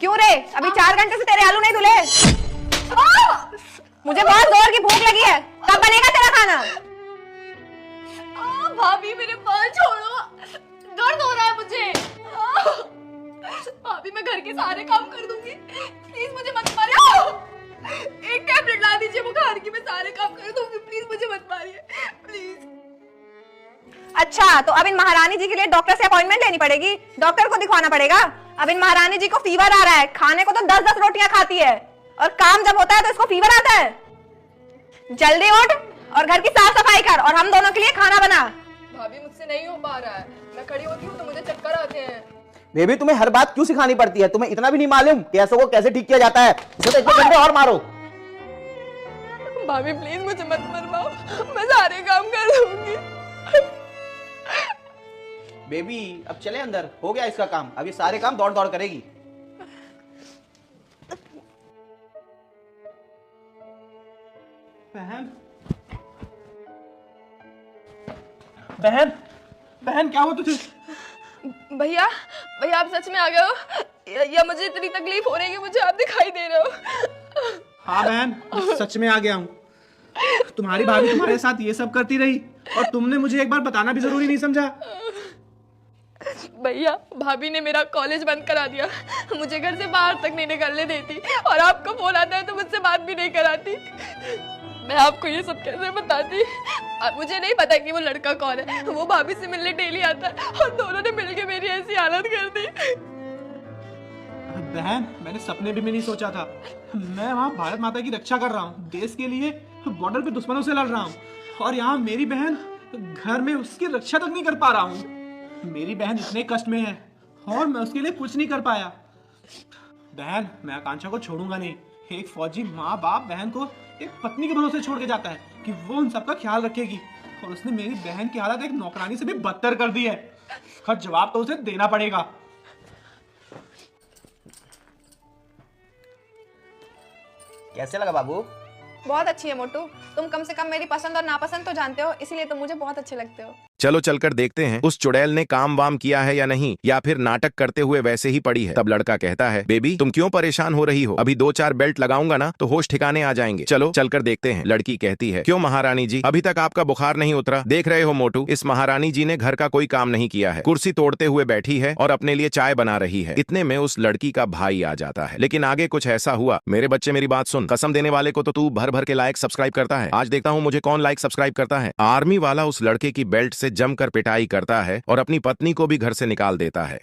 क्यों रे? अभी 4 घंटे से तेरे आलू नहीं धुले। मुझे बहुत जोर की भूख लगी है, कब बनेगा तेरा खाना? भाभी मेरे बाल छोड़ो, दर्द हो रहा है मुझे। भाभी मैं घर के सारे काम कर दूंगी, प्लीज मुझे मत मारिए। एक टैबलेट ला दीजिए बुखार की, मैं सारे काम कर दूंगी, प्लीज मुझे मत मारिए, प्लीज। अच्छा, तो अब इन महारानी जी के लिए डॉक्टर से अपॉइंटमेंट लेनी पड़ेगी, डॉक्टर को दिखवाना पड़ेगा। अब इन महारानी जी को फीवर आ रहा है, खाने को तो 10-10 रोटियां खाती है, और काम जब होता है तो इसको फीवर आता है। जल्दी उठ और घर की साफ सफाई कर, और हम दोनों के लिए खाना बना। भाभी मुझसे नहीं हो पा रहा है, मैं खड़ी होती हूँ तो मुझे चक्कर आते हैं। बेबी तुम्हें हर बात क्यों सिखानी पड़ती है? तुम्हें इतना भी नहीं मालूम कि ऐसा को कैसे ठीक किया जाता है? इसे तो इतने घंटे और मारो। भाभी प्लीज मुझे मत मरवाओ, मैं सारे काम कर दूंगी। बेबी अब चले अंदर, हो गया इसका काम, अब ये सारे काम दौड़ दौड़ करेगी। बहन बहन बहन क्या हुआ तुझे? भैया भैया आप सच में आ गए हो, या मुझे इतनी तकलीफ हो रही है कि मुझे आप दिखाई दे रहे हो? हाँ बहन, सच में आ गया हूँ। तुम्हारी भाभी तुम्हारे साथ ये सब करती रही और तुमने मुझे एक बार बताना भी जरूरी नहीं समझा? भैया भाभी ने मेरा कॉलेज बंद करा दिया, मुझे घर से बाहर तक नहीं निकलने देती, और आपका फोन आता है तो मुझसे बात भी नहीं कराती। मैं आपको ये सब कैसे बताती? मुझे नहीं पता कि वो लड़का कौन है, वो भाभी से मिलने डेली आता है, और दोनों ने मिलके मेरी ऐसी हालत कर दी। बहन मैंने सपने भी में नहीं सोचा था। मैं वहाँ भारत माता की रक्षा कर रहा हूँ, देश के लिए बॉर्डर पे दुश्मनों से लड़ रहा हूँ, और यहाँ मेरी बहन घर में उसकी रक्षा तक नहीं कर पा रहा हूँ। मेरी बहन इतने कष्ट में है और मैं उसके लिए कुछ नहीं कर पाया। बहन मैं आकांक्षा को छोड़ूंगा नहीं। एक फौजी माँ बाप बहन को एक पत्नी के भरोसे छोड़ के जाता है कि वो उन सबका ख्याल रखेगी, और उसने मेरी बहन की हालत एक नौकरानी से भी बदतर कर दी है। इसका जवाब तो उसे देना पड़ेगा। कैसे लगा बाबू? बहुत अच्छी है मोटू, तुम कम से कम मेरी पसंद और नापसंद तो जानते हो, इसलिए तुम मुझे बहुत अच्छे लगते हो। चलो चलकर देखते हैं उस चुड़ैल ने काम वाम किया है या नहीं, या फिर नाटक करते हुए वैसे ही पड़ी है। तब लड़का कहता है, बेबी तुम क्यों परेशान हो रही हो? अभी 2-4 बेल्ट लगाऊंगा ना तो होश ठिकाने आ जाएंगे। चलो चलकर देखते हैं। लड़की कहती है, क्यों महारानी जी, अभी तक आपका बुखार नहीं उतरा? देख रहे हो मोटू, इस महारानी जी ने घर का कोई काम नहीं किया है, कुर्सी तोड़ते हुए बैठी है और अपने लिए चाय बना रही है। इतने में उस लड़की का भाई आ जाता है। लेकिन आगे कुछ ऐसा हुआ, मेरे बच्चे मेरी बात सुन, कसम देने वाले को तो तू भर भर के लाइक सब्सक्राइब करता है। आज देखता हूँ मुझे कौन लाइक सब्सक्राइब करता है। आर्मी वाला उस लड़के की बेल्ट से जमकर पिटाई करता है और अपनी पत्नी को भी घर से निकाल देता है।